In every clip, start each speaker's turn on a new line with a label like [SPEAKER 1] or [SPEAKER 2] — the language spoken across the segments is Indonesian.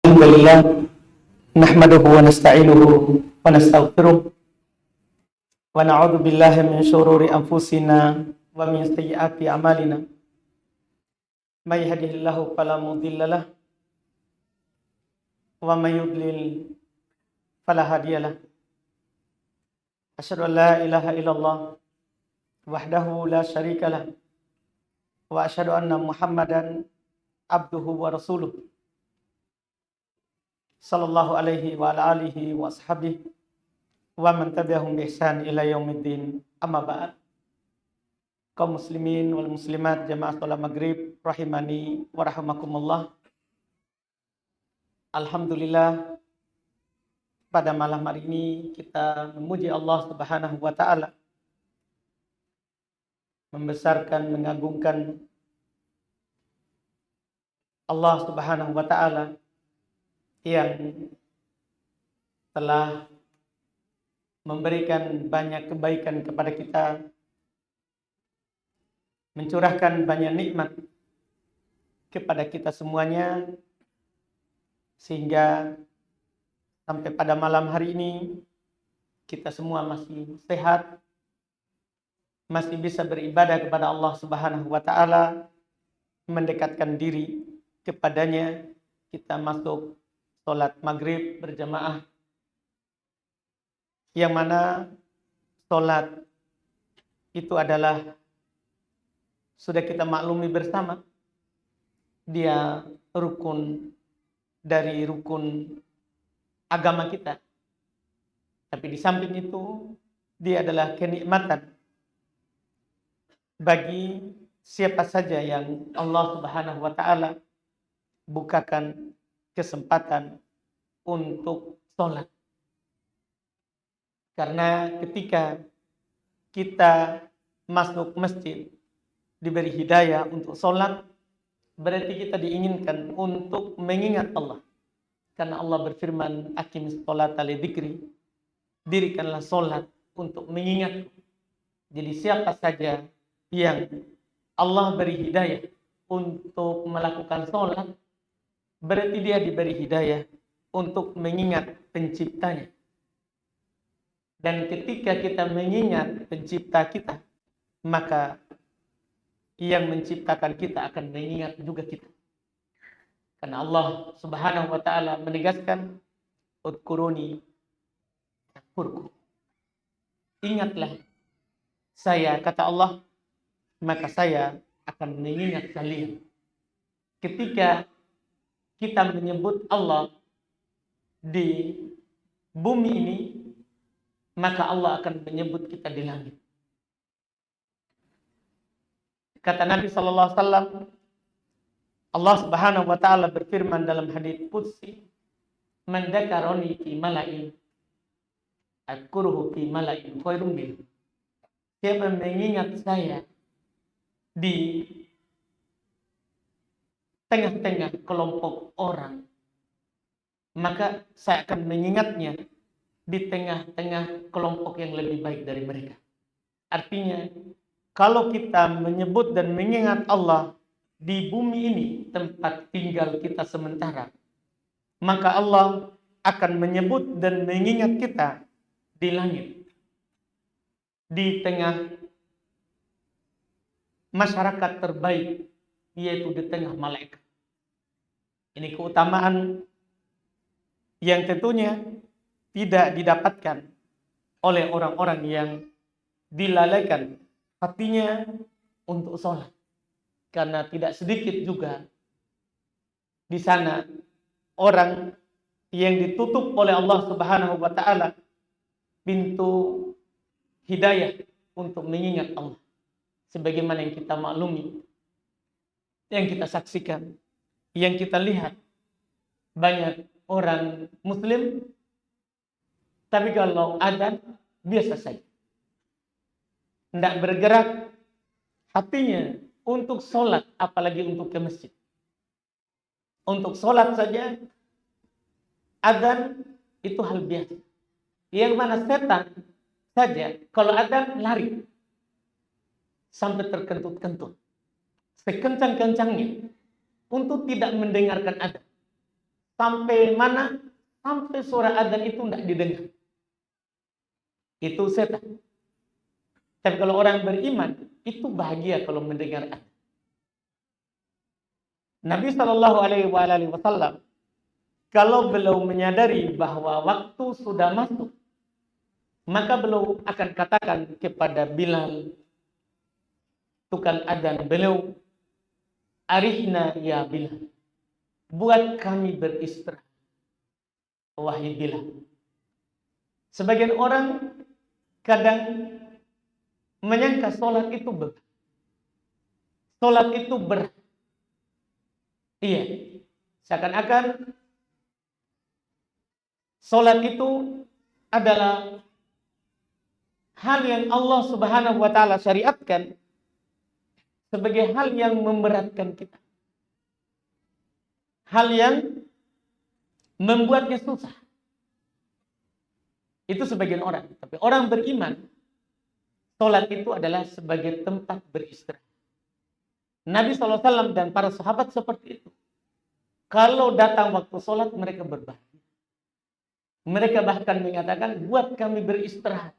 [SPEAKER 1] الحمد لله نحمده ونستعينه ونستغفره ونعوذ بالله من شرور أنفسنا ومن سيئات أعمالنا من يهده الله فلا مضل له ومن يضلل فلا هادي له أشهد أن لا إله إلا الله وحده لا شريك له وأشهد أن محمدا عبده ورسوله sallallahu alaihi wa ala alihi wa ashabihi wa man tabi'ahum bi ihsan ila yaumiddin. Amma ba'd. Kaum muslimin wal muslimat jamaah salat maghrib rahimani wa rahimakumullah. Alhamdulillah, pada malam hari ini kita memuji Allah Subhanahu wa taala, membesarkan, mengagungkan Allah Subhanahu wa taala yang telah memberikan banyak kebaikan kepada kita, mencurahkan banyak nikmat kepada kita semuanya, sehingga sampai pada malam hari ini kita semua masih sehat, masih bisa beribadah kepada Allah Subhanahu wa taala, mendekatkan diri kepadanya. Kita masuk sholat maghrib berjamaah, yang mana sholat itu adalah, sudah kita maklumi bersama, dia rukun dari rukun agama kita. Tapi di samping itu, dia adalah kenikmatan bagi siapa saja yang Allah Subhanahu wa taala bukakan kesempatan untuk sholat. Karena ketika kita masuk masjid, diberi hidayah untuk sholat, berarti kita diinginkan untuk mengingat Allah. Karena Allah berfirman, aqimis sholata li dzikri, dirikanlah sholat untuk mengingat. Jadi siapa saja yang Allah beri hidayah untuk melakukan sholat, berarti dia diberi hidayah untuk mengingat penciptanya. Dan ketika kita mengingat pencipta kita, maka yang menciptakan kita akan mengingat juga kita. Karena Allah Subhanahu wa taala menegaskan, udkuruni adkurkum. Ingatlah saya, kata Allah, maka saya akan mengingat kalian. Ketika kita menyebut Allah di bumi ini, maka Allah akan menyebut kita di langit. Kata Nabi sallallahu alaihi wasallam, Allah Subhanahu wa taala berfirman dalam hadits qudsi, "Man dzakarani fi mala'in adkuruhu fi mala'in khairum min." Siapa mengingat saya di tengah-tengah kelompok orang, maka saya akan mengingatnya di tengah-tengah kelompok yang lebih baik dari mereka. Artinya, kalau kita menyebut dan mengingat Allah di bumi ini, tempat tinggal kita sementara, maka Allah akan menyebut dan mengingat kita di langit, di tengah masyarakat terbaik, yaitu di tengah malaikat. Ini keutamaan yang tentunya tidak didapatkan oleh orang-orang yang dilalaikan hatinya untuk sholat. Karena tidak sedikit juga di sana orang yang ditutup oleh Allah Subhanahu wa taala pintu hidayah untuk mengingat Allah. Sebagaimana yang kita maklumi, yang kita saksikan, yang kita lihat, banyak orang muslim, tapi kalau adzan biasa saja, tidak bergerak hatinya untuk sholat, apalagi untuk ke masjid. Untuk sholat saja, adzan itu hal biasa. Yang mana setan saja kalau adzan lari sampai terkentut-kentut, sekencang-kencangnya untuk tidak mendengarkan adzan. Sampai mana? Sampai suara adzan itu tidak didengar. Itu setan. Tapi kalau orang beriman, itu bahagia kalau mendengar adzan. Nabi Shallallahu Alaihi Wasallam, kalau beliau menyadari bahwa waktu sudah masuk, maka beliau akan katakan kepada Bilal, tukang adzan beliau, arihna ya Bilal, buat kami beristirahat, wahai Bilal. Sebagian orang kadang menyangka sholat itu berat. Sholat itu berat. Iya, seakan-akan sholat itu adalah hal yang Allah Subhanahu wa Ta'ala syariatkan sebagai hal yang memberatkan kita, hal yang membuatnya susah. Itu sebagian orang. Tapi orang beriman, sholat itu adalah sebagai tempat beristirahat. Nabi SAW dan para sahabat seperti itu. Kalau datang waktu sholat, mereka berbahagia. Mereka bahkan mengatakan, buat kami beristirahat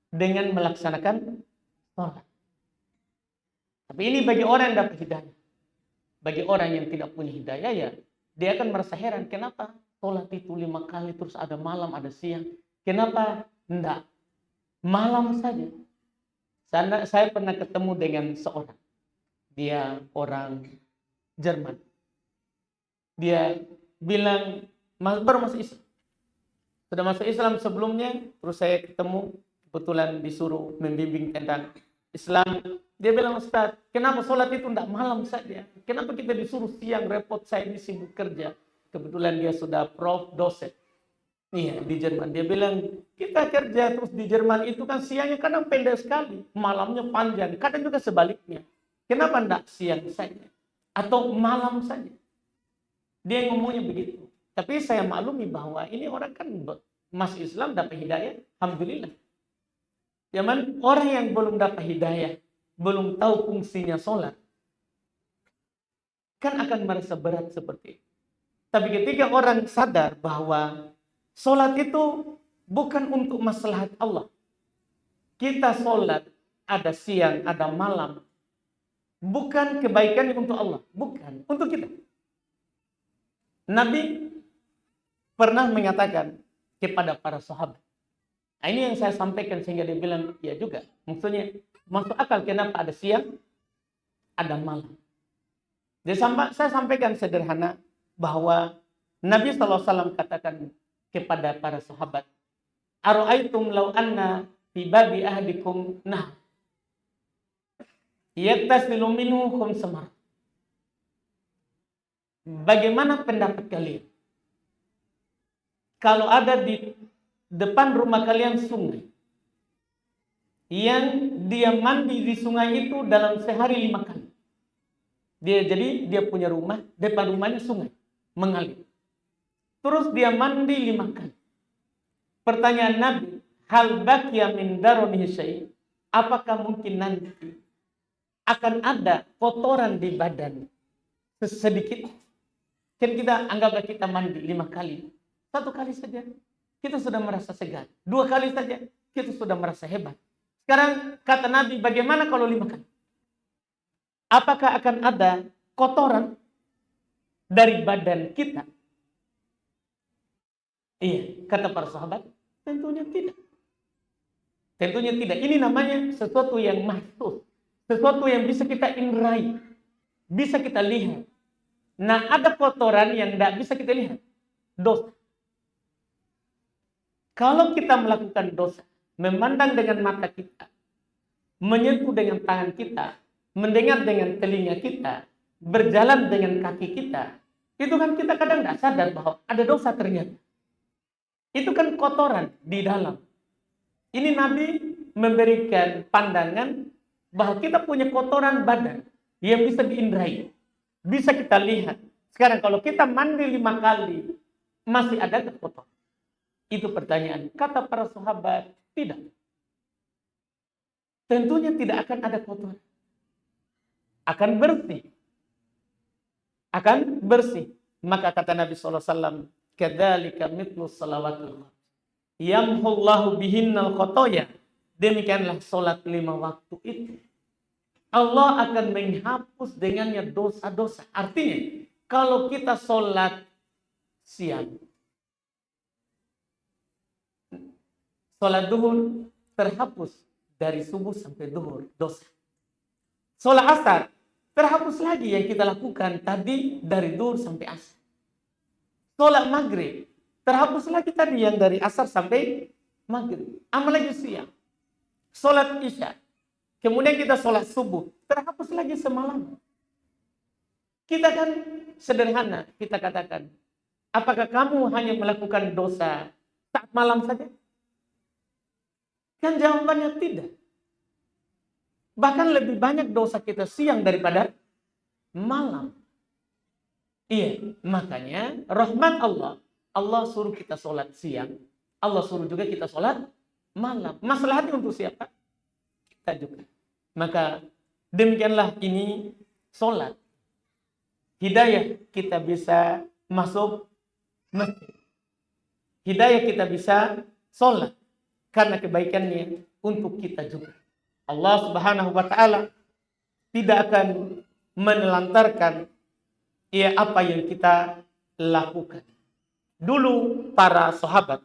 [SPEAKER 1] dengan melaksanakan sholat. Tapi ini bagi orang yang dapat hidayah. Bagi orang yang tidak punya hidayah, ya dia akan merasa heran. Kenapa sholat itu 5 kali, terus ada malam, ada siang. Kenapa enggak malam saja? Saya pernah ketemu dengan seorang. Dia orang Jerman. Dia bilang, baru masuk Islam. Sudah masuk Islam sebelumnya, terus saya ketemu, kebetulan disuruh membimbing tentang Islam. Dia bilang, Ustaz, kenapa sholat itu tidak malam saja? Kenapa kita disuruh siang, repot, saya ini sibuk kerja. Kebetulan dia sudah prof, dosen. Iya, di Jerman. Dia bilang, kita kerja terus di Jerman itu kan siangnya kadang pendek sekali. Malamnya panjang, kadang juga sebaliknya. Kenapa tidak siang saja? Atau malam saja? Dia ngomongnya begitu. Tapi saya maklumi bahwa ini orang kan masih Islam, dapat hidayah. Alhamdulillah. Zaman orang yang belum dapat hidayah, belum tahu fungsinya sholat, kan akan merasa berat seperti itu. Tapi ketika orang sadar bahwa sholat itu bukan untuk maslahat Allah. Kita sholat, ada siang, ada malam. Bukan kebaikan untuk Allah. Bukan, untuk kita. Nabi pernah mengatakan kepada para sahabat. Nah, ini yang saya sampaikan sehingga dia bilang, ya juga. Maksudnya, masuk akal kenapa ada siang, ada malam. Saya sampaikan sederhana bahwa Nabi SAW katakan kepada para sahabat, Ara'aitum law anna fi babi ahdikum nah yaktasilu minhu khumsamar. Bagaimana pendapat kalian kalau ada di depan rumah kalian sungai yang dia mandi di sungai itu dalam sehari 5 kali? Jadi dia punya rumah, depan rumahnya sungai mengalir. Terus dia mandi 5 kali. Pertanyaan Nabi, hal baqiya min daronihi syai'? Apakah mungkin nanti akan ada kotoran di badan sedikit? Kan kita anggaplah kita mandi 5 kali. 1 kali saja kita sudah merasa segar. 2 kali saja kita sudah merasa hebat. Sekarang kata Nabi, bagaimana kalau 5 kali? Apakah akan ada kotoran dari badan kita? Iya, kata para sahabat, tentunya tidak. Tentunya tidak. Ini namanya sesuatu yang mahsus. Sesuatu yang bisa kita indrai. Bisa kita lihat. Nah, ada kotoran yang tidak bisa kita lihat. Dosa. Kalau kita melakukan dosa, memandang dengan mata kita, menyentuh dengan tangan kita, mendengar dengan telinga kita, berjalan dengan kaki kita, itu kan kita kadang tidak sadar bahwa ada dosa ternyata. Itu kan kotoran di dalam. Ini Nabi memberikan pandangan bahwa kita punya kotoran badan yang bisa diindrai. Bisa kita lihat. Sekarang kalau kita mandi 5 kali, masih ada kotor? Itu pertanyaan. Kata para sahabat, tidak. Tentunya tidak akan ada kotoran. Akan bersih. Akan bersih. Maka kata Nabi SAW, kadzalika mithlu salawatul yamhullahu bihinnal khotoya. Demikianlah solat 5 waktu itu, Allah akan menghapus dengannya dosa-dosa. Artinya, kalau kita solat siang, solat duhur terhapus dari subuh sampai duhur dosa. Solat asar terhapus lagi yang kita lakukan tadi dari duhur sampai asar. Solat maghrib terhapus lagi tadi yang dari asar sampai maghrib. Amal lagi siang. Solat isya, kemudian kita sholat subuh, terhapus lagi semalam. Kita kan sederhana, kita katakan, apakah kamu hanya melakukan dosa saat malam saja? Kan jawabannya tidak. Bahkan lebih banyak dosa kita siang daripada malam. Iya, makanya rahmat Allah, Allah suruh kita sholat siang, Allah suruh juga kita sholat malam. Masalahnya untuk siapa? Kita juga. Maka demikianlah ini sholat. Hidayah kita bisa masuk masjid. Hidayah kita bisa sholat. Karena kebaikannya untuk kita juga. Allah Subhanahu wa ta'ala tidak akan menelantarkan apa yang kita lakukan. Dulu para sahabat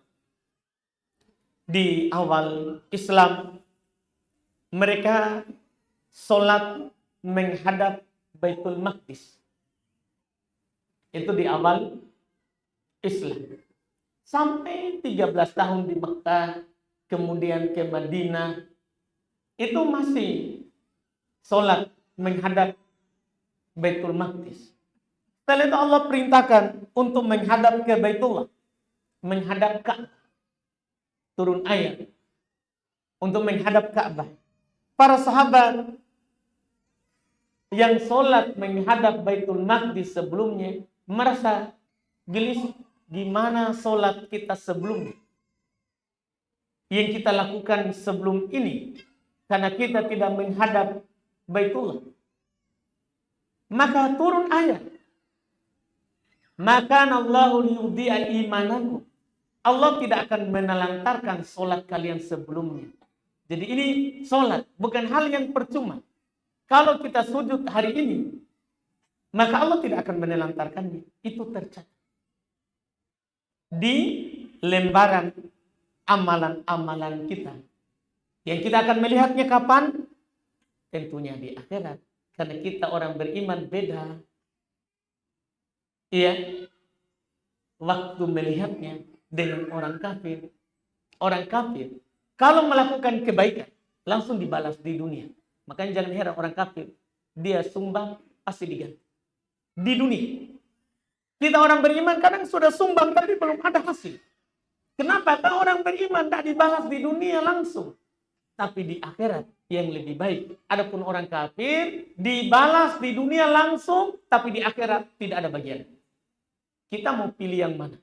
[SPEAKER 1] di awal Islam, mereka sholat menghadap Baitul Maqdis. Itu di awal Islam. Sampai 13 tahun di Mekah, kemudian ke Madinah, itu masih sholat menghadap Baitul Maqdis. Setelah itu Allah perintahkan untuk menghadap ke Baitullah, menghadap Ka'bah. Turun ayat untuk menghadap Ka'bah. Para sahabat yang sholat menghadap Baitul Maqdis sebelumnya merasa gelisah. Gimana sholat kita sebelumnya? Yang kita lakukan sebelum ini. Karena kita tidak menghadap Baitullah. Maka turun ayat. Maka Allahu liyudhi'a imanakum. Allah tidak akan menelantarkan sholat kalian sebelumnya. Jadi ini sholat, bukan hal yang percuma. Kalau kita sujud hari ini, maka Allah tidak akan menelantarkannya. Itu tercatat di lembaran amalan-amalan kita. Yang kita akan melihatnya kapan? Tentunya di akhirat. Karena kita orang beriman beda. Iya. Waktu melihatnya dengan orang kafir. Orang kafir, kalau melakukan kebaikan, langsung dibalas di dunia. Makanya jangan heran orang kafir, dia sumbang, pasti diganti. Di dunia. Kita orang beriman kadang sudah sumbang, tapi belum ada hasil. Kenapa? Kalau orang beriman tidak dibalas di dunia langsung. Tapi di akhirat yang lebih baik. Adapun orang kafir, dibalas di dunia langsung, tapi di akhirat tidak ada bagian. Kita mau pilih yang mana?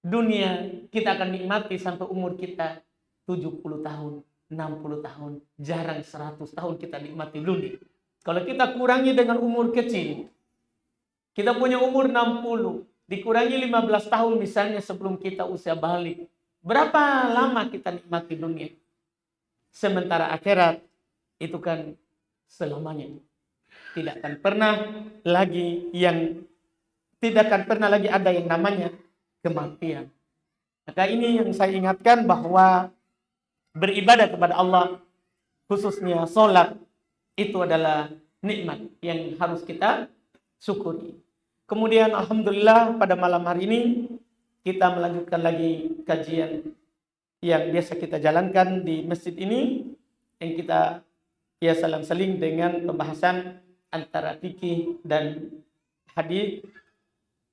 [SPEAKER 1] Dunia kita akan nikmati sampai umur kita 70 tahun, 60 tahun, jarang 100 tahun kita nikmati dunia. Kalau kita kurangi dengan umur kecil, kita punya umur 60, dikurangi 15 tahun misalnya sebelum kita usia balik. Berapa lama kita nikmati dunia? Sementara akhirat itu kan selamanya. Tidak akan pernah lagi ada yang namanya kematian. Maka ini yang saya ingatkan bahwa beribadah kepada Allah, khususnya sholat, itu adalah nikmat yang harus kita syukuri. Kemudian alhamdulillah pada malam hari ini kita melanjutkan lagi kajian yang biasa kita jalankan di masjid ini, yang kita saling dengan pembahasan antara fikih dan hadis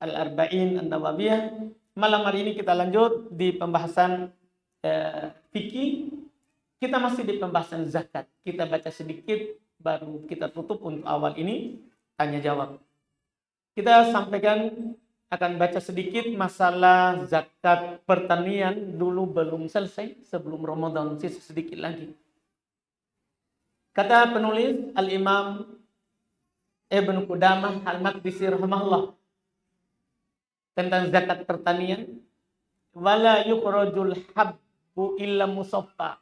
[SPEAKER 1] Al-Arba'in An-Nawawiyah. Malam hari ini kita lanjut di pembahasan fikih. Kita masih di pembahasan zakat. Kita baca sedikit baru kita tutup untuk awal ini tanya jawab. Kita sampaikan akan baca sedikit masalah zakat pertanian, dulu belum selesai sebelum Ramadan, sisa sedikit lagi. Kata penulis Al-Imam Ibnu Qudamah Al-Maqdisi rahimahullah tentang zakat pertanian, wala yukhrajul habbu illa musaffa.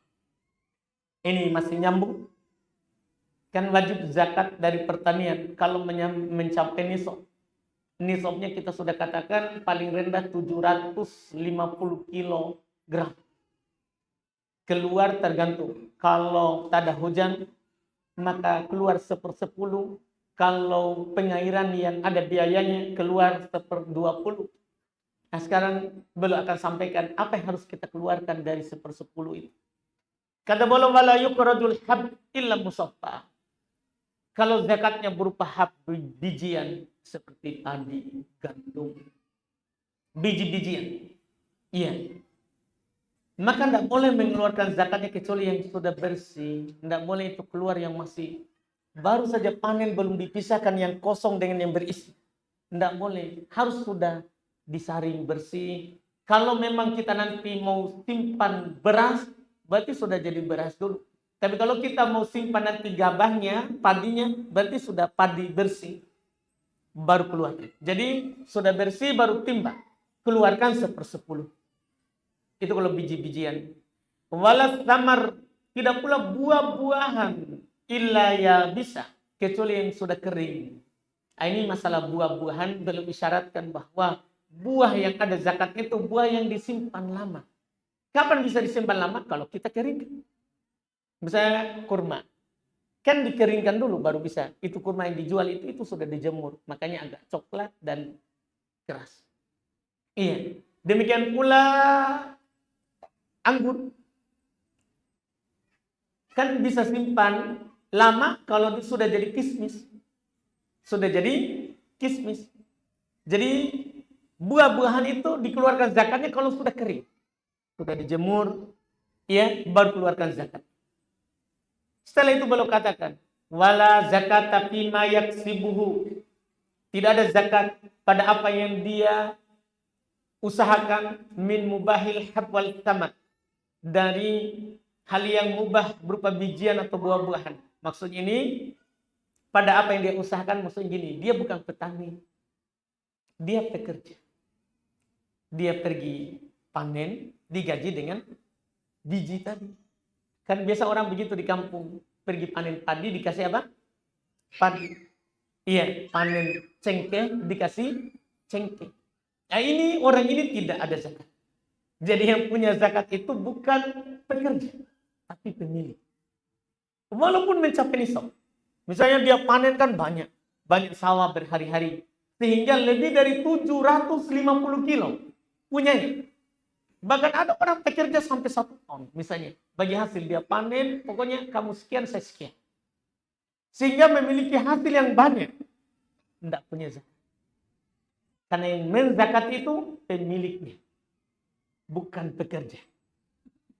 [SPEAKER 1] Ini masih nyambung. Kan wajib zakat dari pertanian kalau mencapai nisab. Nisabnya kita sudah katakan paling rendah 750 kilogram. Keluar tergantung. Kalau tak ada hujan, maka keluar 1/10. Kalau pengairan yang ada biayanya, keluar 1/20. Nah sekarang beliau akan sampaikan apa yang harus kita keluarkan dari 1/10 itu. Kata beliau, wala yukhrajul hab illa musaffa. Kalau zakatnya berupa hab bijian seperti padi, gandum, biji-bijian, iya, maka tidak boleh mengeluarkan zakatnya kecuali yang sudah bersih. Tidak boleh itu keluar yang masih baru saja panen, belum dipisahkan yang kosong dengan yang berisi. Tidak boleh, harus sudah disaring bersih. Kalau memang kita nanti mau simpan beras, berarti sudah jadi beras dulu. Tapi kalau kita mau simpan nanti gabahnya, padinya, berarti sudah padi bersih, baru keluar. Jadi sudah bersih baru timbang, keluarkan 1/10. Itu kalau biji-bijian. Walas tamar, tidak pula buah-buahan, illa ya bisa, kecuali yang sudah kering. Nah, ini masalah buah-buahan, belum isyaratkan bahwa buah yang ada zakat itu buah yang disimpan lama. Kapan bisa disimpan lama? Kalau kita keringkan. Misalnya kurma, kan dikeringkan dulu baru bisa. Itu kurma yang dijual itu sudah dijemur, makanya agak coklat dan keras. Iya, demikian pula anggur. Kan bisa simpan lama kalau sudah jadi kismis. Sudah jadi kismis. Jadi buah-buahan itu dikeluarkan zakatnya kalau sudah kering. Sudah dijemur, ya, baru keluarkan zakat. Setelah itu beliau katakan, wala zakat tapi ma yaksibuhu. Tidak ada zakat pada apa yang dia usahakan min mubahil hab wal tamat. Dari hal yang mubah berupa bijian atau buah-buahan. Maksud ini, pada apa yang dia usahakan, maksudnya gini, dia bukan petani. Dia pekerja. Dia pergi panen, digaji dengan biji tadi. Kan biasa orang begitu di kampung, pergi panen padi dikasih apa? Padi. Iya, panen cengkeh dikasih cengkeh. Nah ini orang ini tidak ada zakat. Jadi yang punya zakat itu bukan pekerja, tapi pemilik. Walaupun mencapai nisab. Misalnya dia panen kan banyak sawah berhari-hari. Sehingga lebih dari 750 kilo punyanya. Bahkan ada orang pekerja sampai 1 ton misalnya. Bagi hasil dia panen, pokoknya kamu sekian, saya sekian. Sehingga memiliki hasil yang banyak. Tidak punya zakat. Karena yang menzakat itu pemiliknya. Bukan pekerja.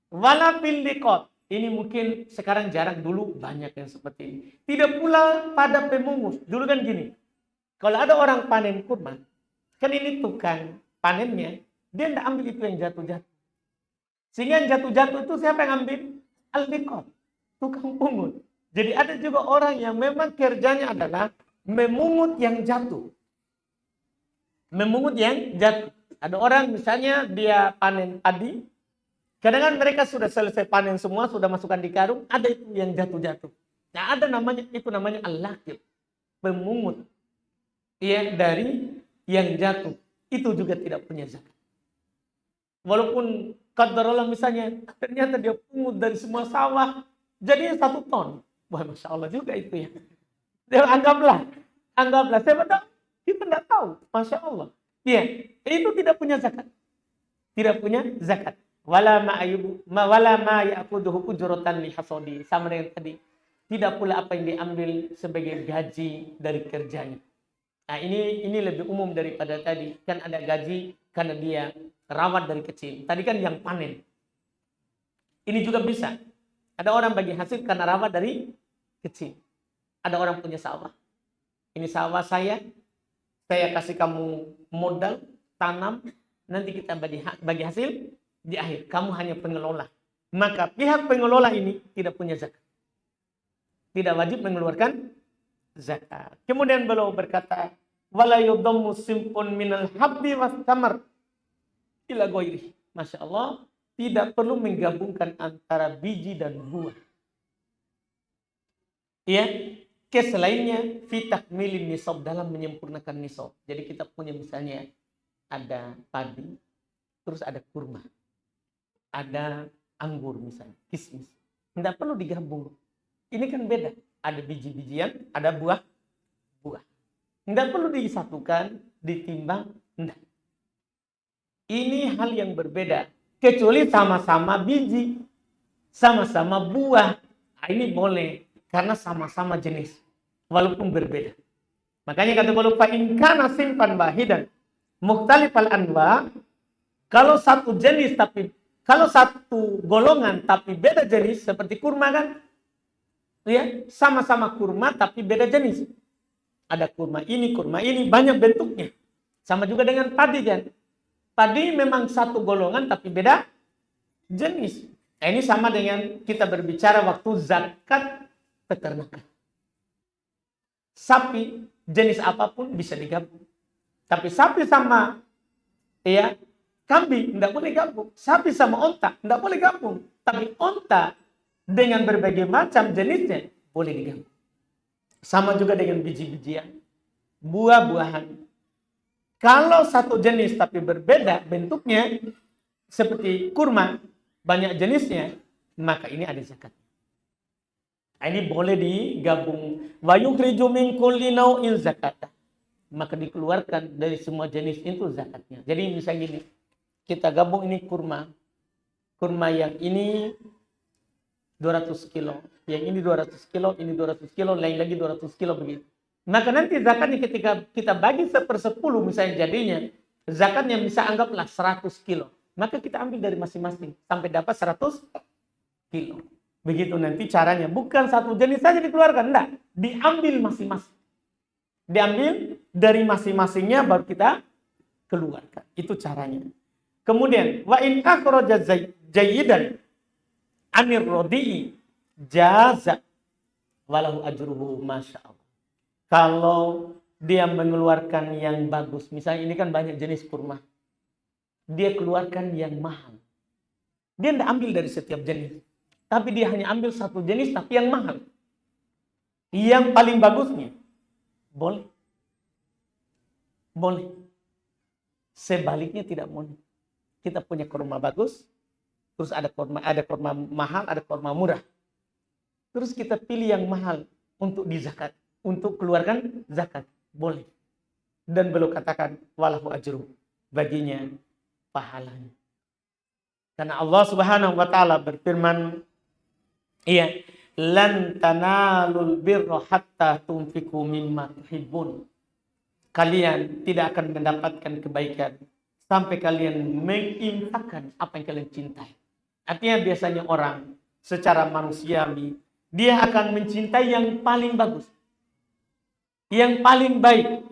[SPEAKER 1] Wala fil liqat. Ini mungkin sekarang jarang, dulu banyak yang seperti ini. Tidak pula pada pemungut. Dulu kan gini. Kalau ada orang panen kurma, kan ini tukang panennya, dia tidak ambil itu yang jatuh-jatuh. Sehingga yang jatuh-jatuh itu siapa yang ambil? Al-liqat, tukang pungut. Jadi ada juga orang yang memang kerjanya adalah memungut yang jatuh. Memungut yang jatuh. Ada orang misalnya dia panen padi, kadang-kadang mereka sudah selesai panen semua, sudah masukkan di karung, ada itu yang jatuh-jatuh. Nah ada namanya, itu namanya al-laqib, pemungut. Iya, dari yang jatuh. Itu juga tidak punya zakat. Walaupun qadarullah misalnya, ternyata dia pungut dari semua sawah, jadinya 1 ton. Wah, Masya Allah juga itu ya. Dia anggaplah. Siapa tahu? Kita tidak tahu. Masya Allah. Iya, itu tidak punya zakat. Tidak punya zakat. Wala ma ya'khudhu ujratan li hasadi. Sama dengan tadi. Tidak pula apa yang diambil sebagai gaji dari kerjanya. Nah, ini lebih umum daripada tadi. Kan ada gaji karena dia rawat dari kecil. Tadi kan yang panen. Ini juga bisa. Ada orang bagi hasil karena rawat dari kecil. Ada orang punya sawah. Ini sawah saya kasih kamu modal, tanam, nanti kita bagi hasil di akhir. Kamu hanya pengelola. Maka pihak pengelola ini tidak punya zakat. Tidak wajib mengeluarkan zakat. Kemudian beliau berkata, wala yudammu simpun minal habbi was tamar ila ghairi. Masya Allah, tidak perlu menggabungkan antara biji dan buah. Ya, selainnya fi takmilin nisab, dalam menyempurnakan nisab. Jadi kita punya misalnya ada padi, terus ada kurma, ada anggur misalnya, kismis. Tidak perlu digabung. Ini kan beda. Ada biji-bijian, ada buah. Tidak perlu disatukan, ditimbang. Tidak. Ini hal yang berbeda. Kecuali sama-sama biji, sama-sama buah. Ini boleh. Karena sama-sama jenis. Walaupun berbeda. Makanya kata beliau, fa'in kana simpan wahidan mukhtalifal anwa, kalau satu jenis tapi kalau satu golongan tapi beda jenis, seperti kurma kan? Ya, sama-sama kurma tapi beda jenis. Ada kurma ini, banyak bentuknya. Sama juga dengan padi kan? Padi memang satu golongan tapi beda jenis. Nah, ini sama dengan kita berbicara waktu zakat peternakan. Sapi jenis apapun bisa digabung. Tapi sapi sama kambing tidak boleh gabung. Sapi sama onta tidak boleh gabung. Tapi onta dengan berbagai macam jenisnya boleh digabung. Sama juga dengan biji-bijian, buah-buahan. Kalau satu jenis tapi berbeda bentuknya, seperti kurma, banyak jenisnya, maka ini ada zakat. Ini boleh digabung. Wa yukhriju min kulli naw'in zakata. Maka dikeluarkan dari semua jenis itu zakatnya. Jadi misalnya gini, kita gabung ini kurma. Kurma yang ini 200 kilo, yang ini 200 kilo, ini 200 kilo, lain lagi 200 kilo begitu. Maka nanti zakatnya ketika kita bagi 1/10 misalnya jadinya, zakatnya bisa anggaplah 100 kilo. Maka kita ambil dari masing-masing sampai dapat 100 kilo. Begitu nanti caranya. Bukan satu jenis saja dikeluarkan. Enggak. Diambil masing-masing. Diambil dari masing-masingnya baru kita keluarkan. Itu caranya. Kemudian, wa in akhraja jayyidan anir rodi'i jaza walahu ajruhu masyaallah. Kalau dia mengeluarkan yang bagus. Misalnya ini kan banyak jenis kurma. Dia keluarkan yang mahal. Dia tidak ambil dari setiap jenis. Tapi dia hanya ambil satu jenis tapi yang mahal. Yang paling bagusnya. Boleh. Boleh. Sebaliknya tidak boleh. Kita punya kurma bagus. Terus ada kurma mahal, ada kurma murah. Terus kita pilih yang mahal untuk dizakat. Untuk keluarkan zakat. Boleh. Dan beliau katakan walahu ajru. Baginya pahalanya. Karena Allah Subhanahu wa taala berfirman, lan tanalul birra hatta tunfiqu mimma tuhibbun. Kalian tidak akan mendapatkan kebaikan sampai kalian menginfakkan apa yang kalian cintai. Artinya biasanya orang secara manusiawi dia akan mencintai yang paling bagus, yang paling baik.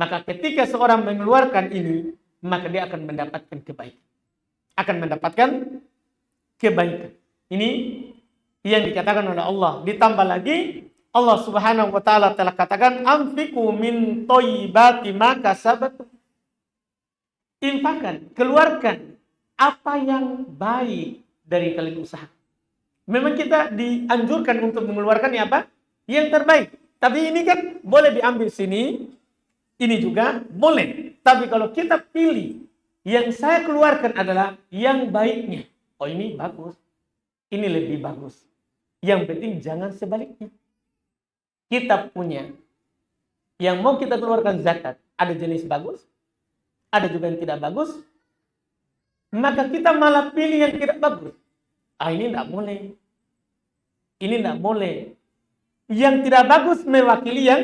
[SPEAKER 1] Maka ketika seorang mengeluarkan ini, maka dia akan mendapatkan kebaikan. Akan mendapatkan kebaikan. Ini yang dikatakan oleh Allah. Ditambah lagi Allah Subhanahu wa taala telah katakan anfiqu min thayyibati ma kasabtum. Infakkan, keluarkan apa yang baik dari kalian usaha. Memang kita dianjurkan untuk mengeluarkan apa? Yang terbaik. Tapi ini kan boleh diambil sini, ini juga boleh. Tapi kalau kita pilih yang saya keluarkan adalah yang baiknya. Oh ini bagus. Ini lebih bagus. Yang penting jangan sebaliknya. Kita punya yang mau kita keluarkan zakat. Ada jenis bagus. Ada juga yang tidak bagus. Maka kita malah pilih yang tidak bagus. Ini tidak boleh. Ini tidak boleh. Yang tidak bagus mewakili yang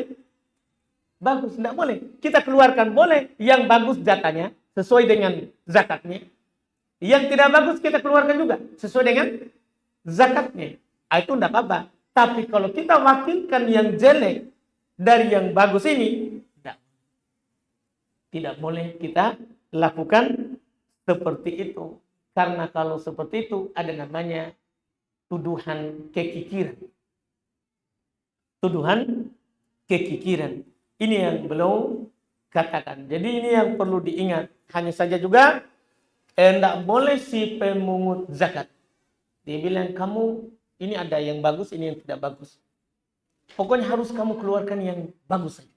[SPEAKER 1] bagus. Tidak boleh. Kita keluarkan boleh. Yang bagus jatahnya sesuai dengan zakatnya. Yang tidak bagus kita keluarkan juga sesuai dengan zakatnya. Itu tidak apa-apa. Tapi kalau kita wakilkan yang jelek dari yang bagus ini, tidak boleh kita lakukan seperti itu. Karena kalau seperti itu ada namanya tuduhan kekikiran. Tuduhan kekikiran. Ini yang beliau katakan. Jadi ini yang perlu diingat. Hanya saja juga tidak boleh si pemungut zakat. Dia bilang, kamu ini ada yang bagus, ini yang tidak bagus. Pokoknya harus kamu keluarkan yang bagus saja.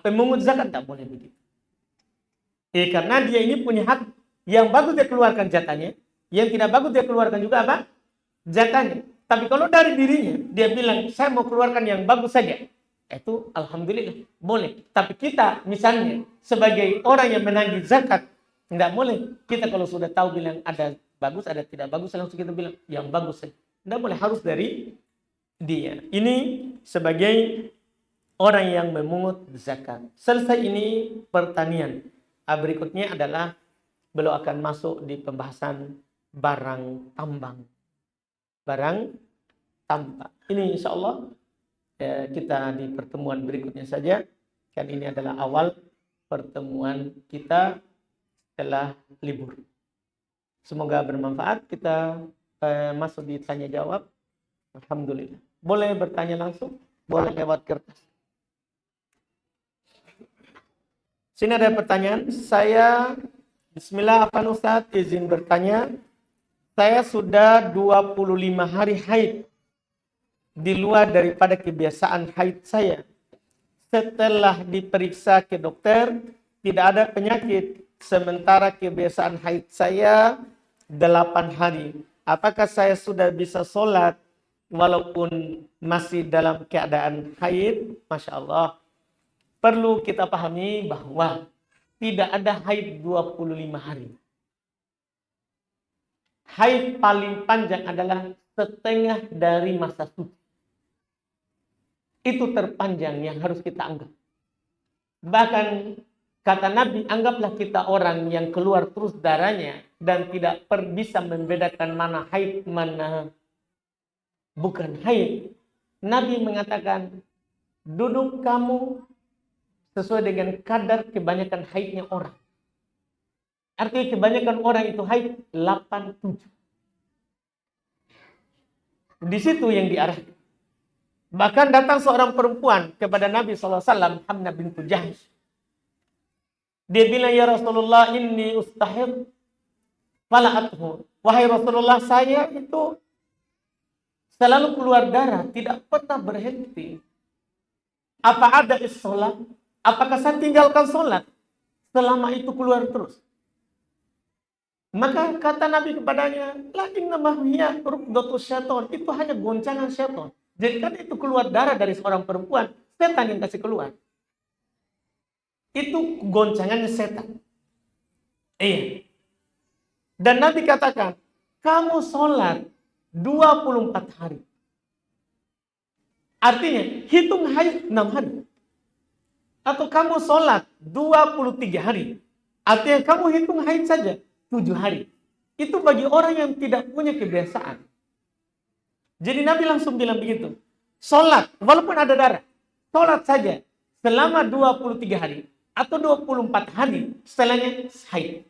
[SPEAKER 1] Pemungut zakat tidak boleh begitu. Karena dia ini punya hak. Yang bagus dia keluarkan zakatnya, yang tidak bagus dia keluarkan juga apa? Zakatnya. Tapi kalau dari dirinya dia bilang saya mau keluarkan yang bagus saja, itu alhamdulillah boleh. Tapi kita misalnya sebagai orang yang menagih zakat, tidak boleh. Kita kalau sudah tahu bilang ada bagus, ada tidak bagus, langsung kita bilang yang bagus saja. Tidak boleh, harus dari dia. Ini sebagai orang yang memungut zakat. Selesai ini pertanian. Berikutnya adalah beliau akan masuk di pembahasan barang tambang. Barang tambang. Ini insya Allah kita di pertemuan berikutnya saja. Kan ini adalah awal pertemuan kita setelah libur. Semoga bermanfaat. Kita masuk di tanya jawab. Alhamdulillah. Boleh bertanya langsung, boleh lewat kertas. Sini ada pertanyaan. Saya Bismillah, Afan Ustaz, izin bertanya. Saya sudah 25 hari haid di luar daripada kebiasaan haid saya. Setelah diperiksa ke dokter, tidak ada penyakit. Sementara kebiasaan haid saya 8 hari. Apakah saya sudah bisa sholat walaupun masih dalam keadaan haid? Masya Allah. Perlu kita pahami bahwa tidak ada haid 25 hari. Haid paling panjang adalah setengah dari masa suci. Itu terpanjang yang harus kita anggap. Bahkan kata Nabi, anggaplah kita orang yang keluar terus darahnya dan tidak bisa membedakan mana haid, mana bukan haid. Nabi mengatakan, duduk kamu sesuai dengan kadar kebanyakan haidnya orang. Artinya kebanyakan orang itu haid 87. Di situ yang diarahkan. Bahkan datang seorang perempuan kepada Nabi SAW, Hamnah bintu Jahsh. Dia bilang, ya Rasulullah, inni ustahid fala athur. Wahai Rasulullah, saya itu selalu keluar darah, tidak pernah berhenti. Apa ada sholat? Apakah saya tinggalkan sholat selama itu keluar terus? Maka kata Nabi kepadanya, la innama hiya rukdatus syaitan. Itu hanya goncangan syaitan. Jadi kan itu keluar darah dari seorang perempuan, setan yang kasih keluar. Itu goncangannya setan. Iya. Dan Nabi katakan, kamu sholat 24 hari. Artinya, hitung haid 6 hari. Atau kamu sholat 23 hari. Artinya kamu hitung haid saja 7 hari. Itu bagi orang yang tidak punya kebiasaan. Jadi Nabi langsung bilang begitu. Sholat, walaupun ada darah. Sholat saja selama 23 hari. Atau 24 hari setelahnya haid.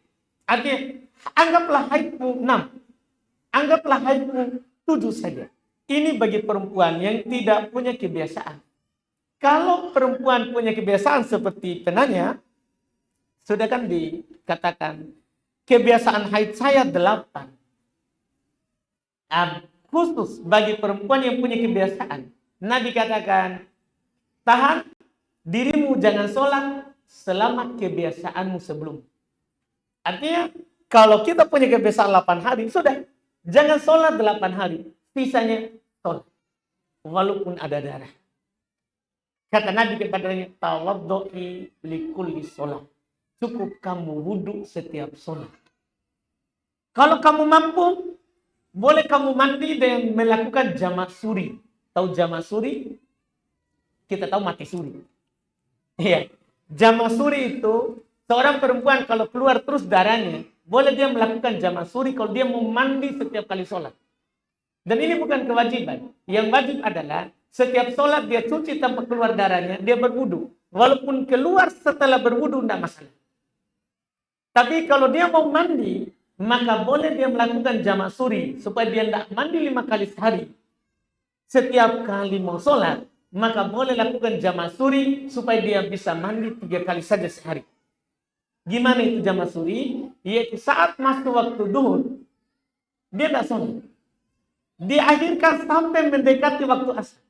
[SPEAKER 1] Artinya anggaplah haidmu 6. Anggaplah haidmu 7 saja. Ini bagi perempuan yang tidak punya kebiasaan. Kalau perempuan punya kebiasaan seperti penanya, sudah kan dikatakan, kebiasaan haid saya 8. Khusus bagi perempuan yang punya kebiasaan, Nabi katakan, tahan dirimu jangan sholat selama kebiasaanmu sebelum. Artinya, kalau kita punya kebiasaan 8 hari, sudah, jangan sholat 8 hari. Sisanya sholat. Walaupun ada darah. Kata Nabi kepadanya, tawaddu'i likulli sholat. Cukup kamu wudhu setiap sholat. Kalau kamu mampu, boleh kamu mandi dan melakukan jamak suri. Tahu jamak suri? Kita tahu mati suri. Iya. Jamak suri itu, seorang perempuan kalau keluar terus darahnya, boleh dia melakukan jamak suri kalau dia mau mandi setiap kali sholat. Dan ini bukan kewajiban. Yang wajib adalah setiap sholat dia cuci tanpa keluar darahnya, dia berwudu. Walaupun keluar setelah berwudu, tidak masalah. Tapi kalau dia mau mandi, maka boleh dia melakukan jamak suri. Supaya dia tidak mandi 5 kali sehari. Setiap kali mau sholat, maka boleh lakukan jamaah suri supaya dia bisa mandi 3 kali saja sehari. Gimana itu jamaah suri? Yaitu saat masuk waktu duhur, dia tidak sholat. Diakhirkan sampai mendekati waktu asar.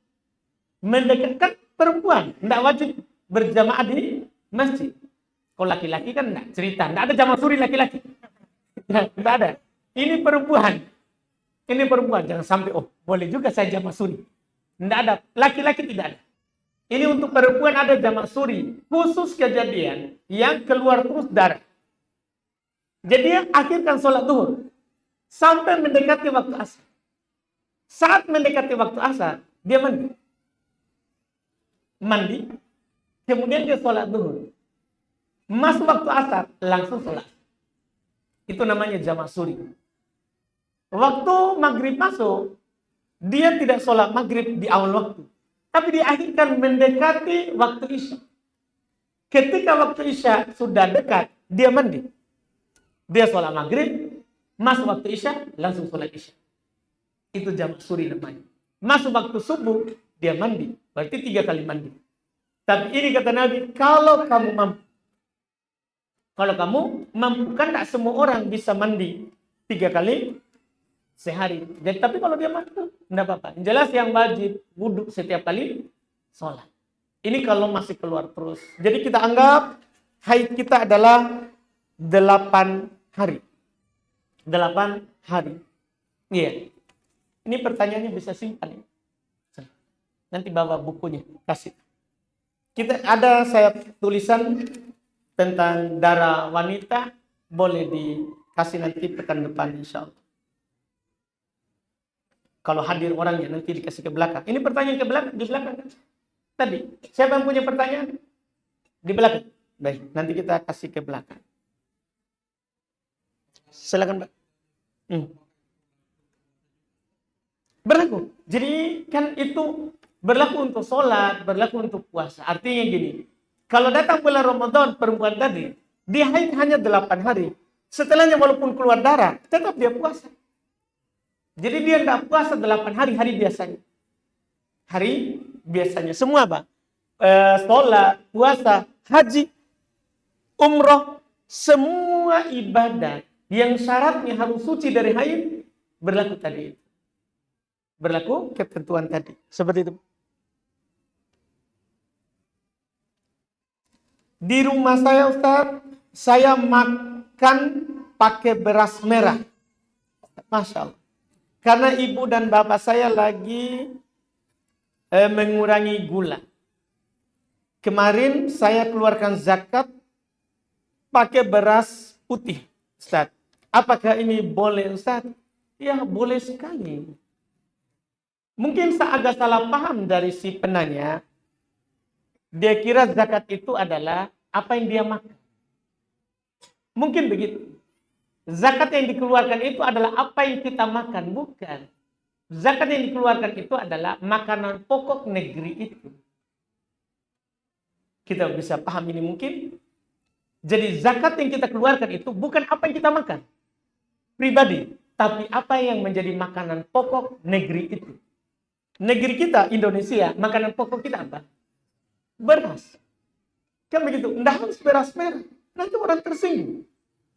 [SPEAKER 1] Mendekatkan perempuan, tidak wajib berjamaah di masjid. Kalau laki-laki kan tidak cerita, tidak ada jamaah suri laki-laki. Tidak ada. Ini perempuan. Ini perempuan, jangan sampai, oh boleh juga saya jamaah suri. Tidak ada, laki-laki tidak ada. Ini untuk perempuan ada jamaah suri. Khusus kejadian yang keluar terus darah. Jadi dia akhirkan sholat duhur. Sampai mendekati waktu asar. Saat mendekati waktu asar, dia mandi. Mandi. Kemudian dia sholat duhur. Masuk waktu asar, langsung sholat. Itu namanya jamaah suri. Waktu maghrib masuk, dia tidak sholat maghrib di awal waktu. Tapi diakhirkan mendekati waktu isya. Ketika waktu isya sudah dekat, dia mandi. Dia sholat maghrib, masuk waktu isya, langsung sholat isya. Itu jamaah suri namanya. Masuk waktu subuh, dia mandi. Berarti 3 kali mandi. Tapi ini kata Nabi, kalau kamu mampu. Kalau kamu mampu, kan tak semua orang bisa mandi 3 kali sehari. Jadi, tapi kalau dia mampu, tidak apa-apa. Jelas yang wajib wudhu setiap kali sholat. Ini kalau masih keluar terus. Jadi kita anggap haid kita adalah 8 hari. 8 hari. Iya. Ini pertanyaannya bisa simpan. Nanti bawa bukunya, kasih. Saya tulisan tentang darah wanita, boleh dikasih nanti pekan depan insya Allah. Kalau hadir orangnya nanti dikasih ke belakang. Ini pertanyaan ke belakang, di belakang. Tadi, siapa yang punya pertanyaan? Di belakang. Baik, nanti kita kasih ke belakang. Silakan, Mbak. Berlaku. Jadi kan itu berlaku untuk sholat, berlaku untuk puasa. Artinya gini, kalau datang bulan Ramadan, perempuan tadi, dia haid hanya 8 hari. Setelahnya walaupun keluar darah, tetap dia puasa. Jadi dia tidak puasa 8 hari, hari biasanya. Hari biasanya. Semua apa? Sholat, puasa, haji, umroh, semua ibadah yang syaratnya harus suci dari haid, berlaku tadi. Berlaku ketentuan tadi. Seperti itu. Di rumah saya, Ustaz, saya makan pakai beras merah. Masya Allah. Karena ibu dan bapak saya lagi mengurangi gula. Kemarin saya keluarkan zakat pakai beras putih, Ustaz. Apakah ini boleh, Ustaz? Ya, boleh sekali. Mungkin saya agak salah paham dari si penanya. Dia kira zakat itu adalah apa yang dia makan. Mungkin begitu. Zakat yang dikeluarkan itu adalah apa yang kita makan. Bukan. Zakat yang dikeluarkan itu adalah makanan pokok negeri itu. Kita bisa paham ini mungkin. Jadi zakat yang kita keluarkan itu bukan apa yang kita makan. Pribadi. Tapi apa yang menjadi makanan pokok negeri itu. Negeri kita, Indonesia, makanan pokok kita apa? Beras. Kan begitu. Nggak harus beras merah. Nanti orang tersinggung.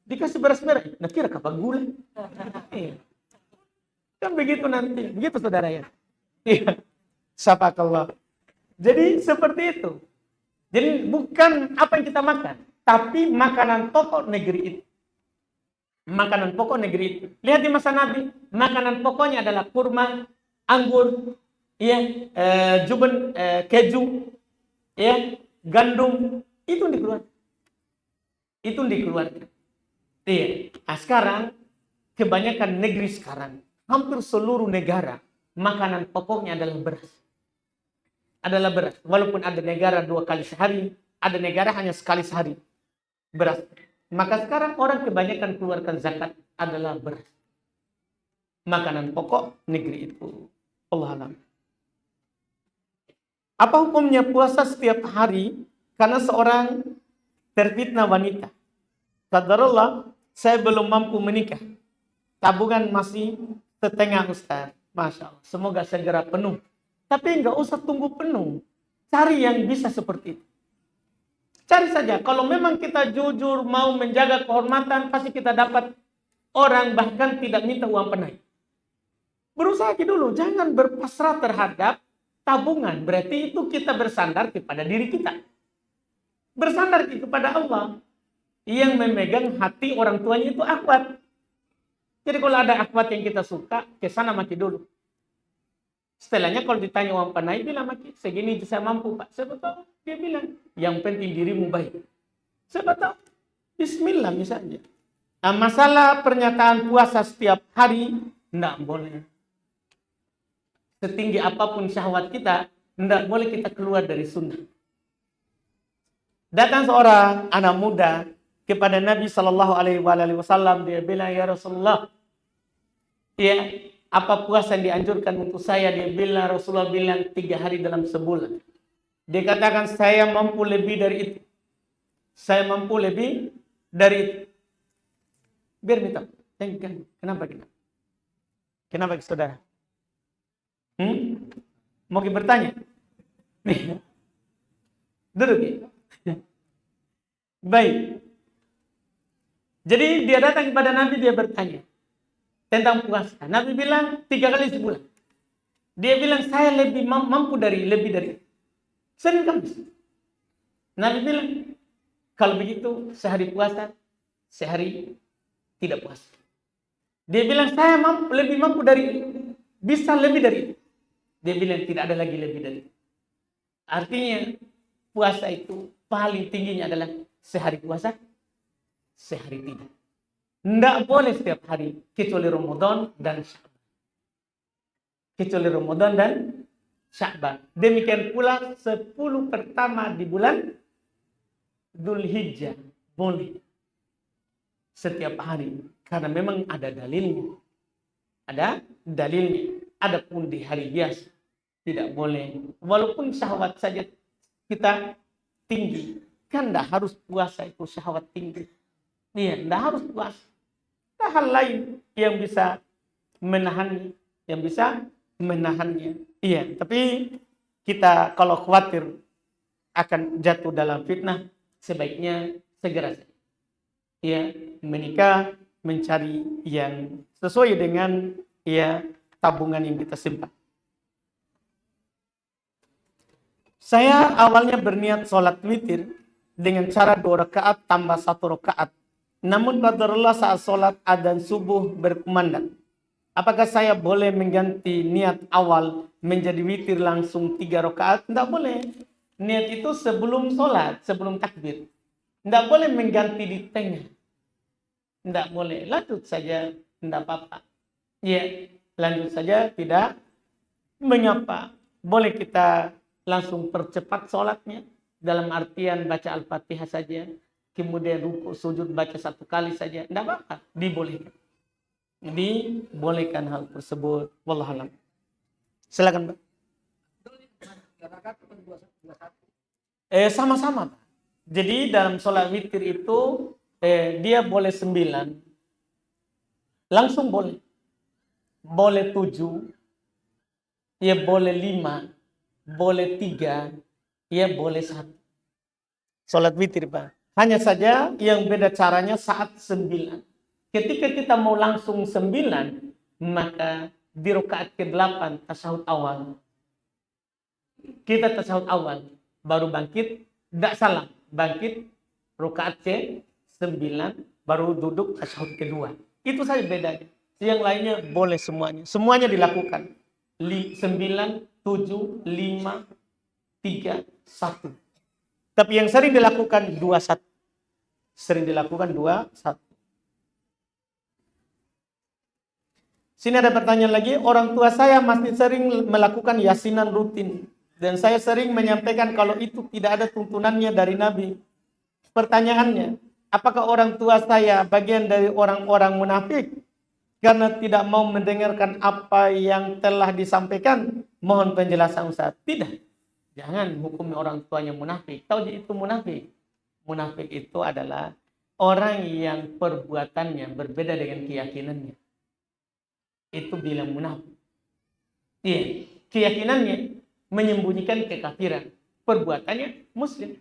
[SPEAKER 1] Dikasih beras merah. Nah kira kapan gula? Kan begitu nanti. Begitu saudara ya. Iya. Sapakallah. Jadi seperti itu. Jadi bukan apa yang kita makan. Tapi makanan pokok negeri itu. Makanan pokok negeri itu. Lihat di masa Nabi. Makanan pokoknya adalah kurma, anggur, ya, juben, keju, ya, gandum. Itu dikeluarkan. Itu dikeluarkan. Iya. Nah, sekarang kebanyakan negeri sekarang, hampir seluruh negara, makanan pokoknya adalah beras. Adalah beras. Walaupun ada negara 2 kali sehari, ada negara hanya sekali sehari. Beras. Maka sekarang orang kebanyakan keluarkan zakat adalah beras. Makanan pokok negeri itu. Allah alam. Apa hukumnya puasa setiap hari karena seorang terfitnah wanita? Qadarullah, saya belum mampu menikah. Tabungan masih setengah, Ustaz. Masya Allah. Semoga segera penuh. Tapi nggak usah tunggu penuh. Cari yang bisa seperti itu. Cari saja. Kalau memang kita jujur mau menjaga kehormatan, pasti kita dapat orang bahkan tidak minta uang penai. Berusaha dulu. Jangan berpasrah terhadap tabungan. Berarti itu kita bersandar kepada diri kita. Bersandar kepada Allah. Yang memegang hati orang tuanya itu akhwat. Jadi kalau ada akhwat yang kita suka, ke sana maki dulu. Setelahnya kalau ditanya uang panai, bilang maki, segini saya mampu Pak. Saya tahu. Dia bilang, yang penting dirimu baik. Saya tahu. Bismillah misalnya. Nah, masalah pernyataan puasa setiap hari, tidak boleh. Setinggi apapun syahwat kita, tidak boleh kita keluar dari sunnah. Datang seorang anak muda kepada Nabi Shallallahu Alaihi Wasallam, dia bilang, ya Rasulullah, ya, apa puasa yang dianjurkan untuk saya? Dia bilang, Rasulullah bilang 3 hari dalam sebulan. Dia katakan, saya mampu lebih dari itu. Saya mampu lebih dari itu. Biar minta. Kenapa kita? Kenapa saudara? Mau bertanya? Duduk ya. Baik. Jadi dia datang kepada Nabi, dia bertanya tentang puasa. Nabi bilang 3 kali sebulan. Dia bilang saya lebih mampu lebih dari itu. Senin Kamis. Nabi bilang kalau begitu sehari puasa, sehari tidak puasa. Dia bilang saya lebih mampu dari itu. Bisa lebih dari itu. Dia bilang tidak ada lagi lebih dari itu. Artinya puasa itu paling tingginya adalah sehari puasa, sehari tidak. Tidak boleh setiap hari kecuali Ramadan dan Sya'ban. Kecuali Ramadan dan Sya'ban. Demikian pula 10 pertama di bulan Dzulhijjah boleh setiap hari karena memang ada dalilnya. Ada dalilnya. Adapun di hari biasa tidak boleh. Walaupun syahwat saja kita tinggi, kan tidak harus puasa itu syahwat tinggi. Iya, tidak harus puasa. Ada hal lain yang bisa menahannya, Iya, tapi kita kalau khawatir akan jatuh dalam fitnah, sebaiknya segera saja. Ya, menikah, mencari yang sesuai dengan tabungan yang kita simpan. Saya awalnya berniat sholat witir dengan cara 2 rakaat tambah 1 rakaat. Namun qadarullah saat sholat adzan subuh berkumandang. Apakah saya boleh mengganti niat awal menjadi witir langsung 3 rakaat? Tidak boleh. Niat itu sebelum sholat, sebelum takbir. Tidak boleh mengganti di tengah. Tidak boleh. Lanjut saja, tidak apa-apa. Ya, lanjut saja, tidak mengapa. Boleh kita langsung percepat sholatnya. Dalam artian baca Al-Fatihah saja. Kemudian ruku sujud baca 1 kali saja. Tidak apa-apa. Dibolehkan. Dibolehkan hal tersebut. Wallahualam. Silakan, Pak. Sama-sama, Pak. Jadi dalam sholat witir itu dia boleh 9. Langsung boleh. Boleh 7. Ya boleh 5. Boleh 3. Ya boleh 1. Sholat witir, Pak. Hanya saja yang beda caranya saat 9. Ketika kita mau langsung 9, maka di rakaat ke-8 tasyahud awal. Kita tasyahud awal, baru bangkit, tidak salam. Bangkit, rakaat ke-9, baru duduk tasyahud kedua. Itu saja bedanya. Yang lainnya boleh semuanya. Semuanya dilakukan. 9, 7, 5, 3, 1. Tapi yang sering dilakukan 2-1. Sering dilakukan 2-1. Sini ada pertanyaan lagi. Orang tua saya masih sering melakukan yasinan rutin. Dan saya sering menyampaikan kalau itu tidak ada tuntunannya dari Nabi. Pertanyaannya, apakah orang tua saya bagian dari orang-orang munafik? Karena tidak mau mendengarkan apa yang telah disampaikan. Mohon penjelasan Ustaz. Tidak. Jangan hukumi orang tuanya munafik. Tahu itu munafik? Munafik itu adalah orang yang perbuatannya berbeda dengan keyakinannya. Itu bilang munafik. Iya, keyakinannya menyembunyikan kekafiran. Perbuatannya Muslim.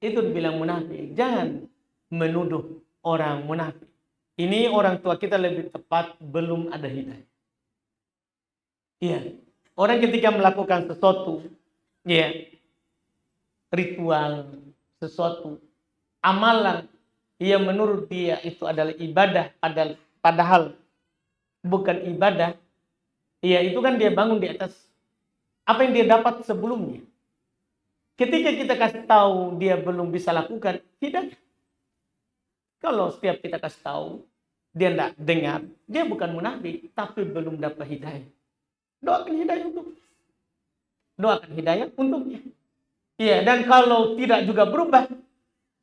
[SPEAKER 1] Itu dibilang munafik. Jangan menuduh orang munafik. Ini orang tua kita lebih tepat belum ada hidayah. Iya. Orang ketika melakukan sesuatu, ya, ritual, sesuatu amalan yang menurut dia itu adalah ibadah, padahal bukan ibadah, ya itu kan dia bangun di atas apa yang dia dapat sebelumnya. Ketika kita kasih tahu dia belum bisa lakukan, tidak. Kalau setiap kita kasih tahu dia tidak dengar, dia bukan munafik, tapi belum dapat hidayah. Doakan hidayah untuknya. Doakan hidayah untuknya. Iya, dan kalau tidak juga berubah,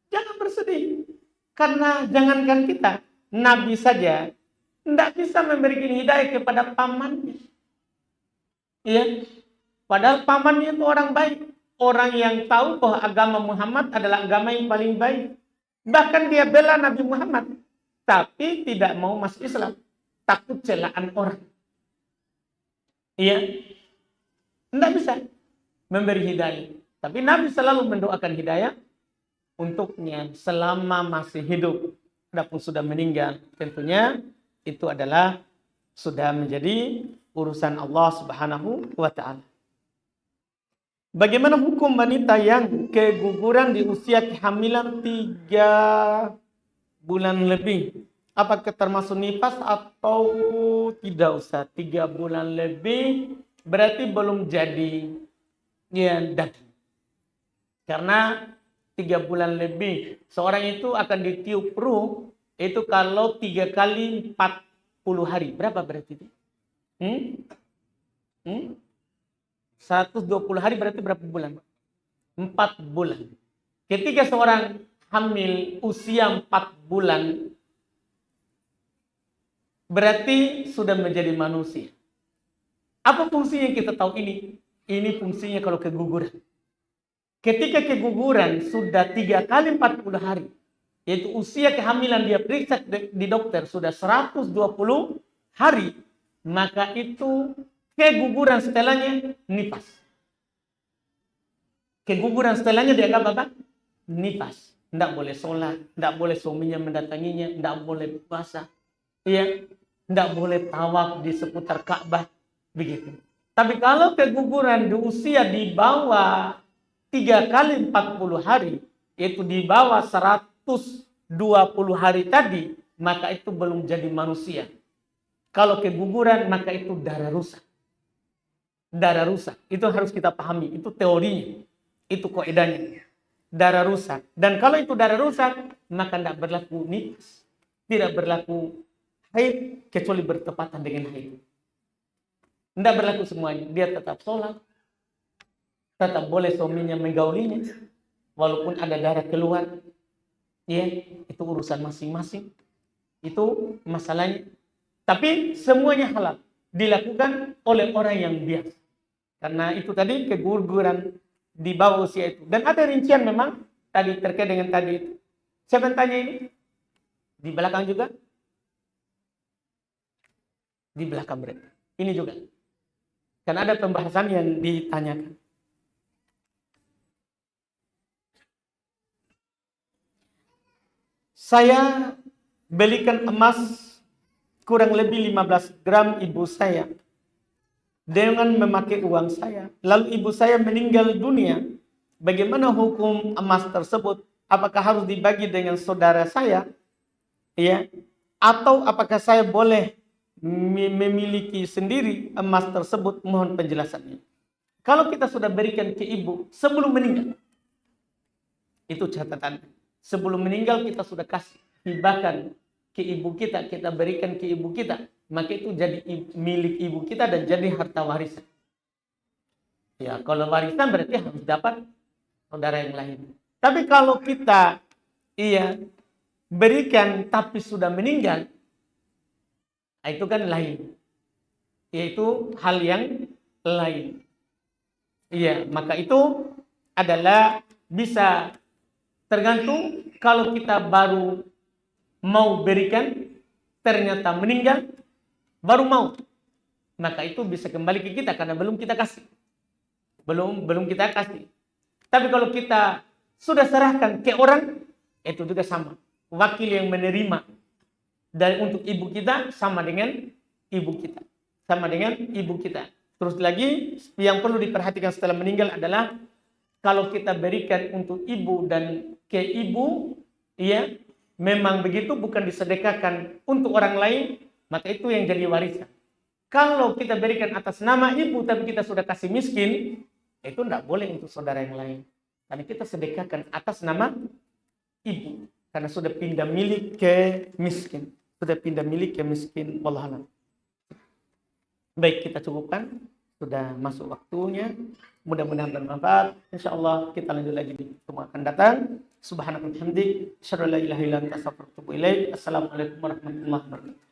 [SPEAKER 1] jangan bersedih. Karena jangankan kita, Nabi saja tidak bisa memberikan hidayah kepada pamannya. Iya, padahal pamannya itu orang baik. Orang yang tahu bahwa agama Muhammad adalah agama yang paling baik. Bahkan dia bela Nabi Muhammad. Tapi tidak mau masuk Islam. Takut celaan orang. Iya, tidak bisa memberi hidayah. Tapi Nabi selalu mendoakan hidayah untuknya selama masih hidup. Adapun sudah meninggal, tentunya itu adalah sudah menjadi urusan Allah Subhanahu wa Ta'ala. Bagaimana hukum wanita yang keguguran di usia kehamilan 3 bulan lebih? Apakah termasuk nifas atau tidak usah? 3 bulan lebih berarti belum jadi ya daging. Karena 3 bulan lebih seorang itu akan ditiup ruh itu kalau 3 kali 40 hari. Berapa berarti itu? 120 hari berarti berapa bulan? 4 bulan. Ketika seorang hamil usia 4 bulan berarti sudah menjadi manusia. Apa fungsinya kita tahu ini? Ini fungsinya kalau keguguran. Ketika keguguran sudah 3 kali 40 hari, yaitu usia kehamilan dia periksa di dokter sudah 120 hari, maka itu keguguran setelahnya nifas. Keguguran setelahnya dianggap apa? Nifas. Tidak boleh sholat, tidak boleh suaminya mendatanginya, tidak boleh puasa, ya, tidak boleh tawaf di seputar Ka'bah, begitu. Tapi kalau keguguran di usia di bawah 3 kali 40 hari, yaitu di bawah 120 hari tadi, maka itu belum jadi manusia. Kalau keguguran, maka itu darah rusak. Darah rusak, itu harus kita pahami, itu teorinya, itu kaidahnya. Darah rusak. Dan kalau itu darah rusak, maka tidak berlaku nifas. Tidak berlaku haid, kecuali bertepatan dengan haid. Tidak berlaku semuanya. Dia tetap sholat, tetap boleh suaminya menggaulinya, walaupun ada darah keluar. Ya, itu urusan masing-masing. Itu masalahnya. Tapi semuanya halal. Dilakukan oleh orang yang biasa. Karena itu tadi keguguran di bawah usia itu. Dan ada rincian memang tadi terkait dengan tadi itu. Siapa yang tanya ini? Di belakang juga? Di belakang mereka. Ini juga. Karena ada pembahasan yang ditanyakan. Saya belikan emas kurang lebih 15 gram ibu saya dengan memakai uang saya. Lalu ibu saya meninggal dunia. Bagaimana hukum emas tersebut? Apakah harus dibagi dengan saudara saya? Ya. Atau apakah saya boleh memiliki sendiri emas tersebut? Mohon penjelasannya. Kalau kita sudah berikan ke ibu sebelum meninggal, itu catatan. Sebelum meninggal kita sudah kasih, hibahkan ke ibu kita, kita berikan ke ibu kita, maka itu jadi milik ibu kita dan jadi harta warisan. Ya, kalau warisan berarti harus dapat saudara yang lain. Tapi kalau kita berikan tapi sudah meninggal, itu kan lain. Yaitu hal yang lain. Iya, maka itu adalah bisa tergantung kalau kita baru mau berikan, ternyata meninggal, baru mau. Maka itu bisa kembali ke kita karena belum kita kasih. belum kita kasih. Tapi kalau kita sudah serahkan ke orang, itu juga sama. Wakil yang menerima dari untuk ibu kita sama dengan ibu kita. Sama dengan ibu kita. Terus lagi yang perlu diperhatikan setelah meninggal adalah kalau kita berikan untuk ibu dan ke ibu, ya, memang begitu, bukan disedekahkan untuk orang lain, maka itu yang jadi warisan. Kalau kita berikan atas nama ibu tapi kita sudah kasih miskin, itu tidak boleh untuk saudara yang lain. Karena kita sedekahkan atas nama ibu. Karena sudah pindah milik ke miskin. Sudah pindah milik ke miskin. Wallahualam. Baik, kita cukupkan. Sudah masuk waktunya. Mudah-mudahan bermanfaat. InsyaAllah kita lanjut lagi di pertemuan akan datang. Subhanallah. Asyhadu an la ilaha illa anta astaghfiruka wa atubu ilaik. Assalamualaikum warahmatullahi wabarakatuh.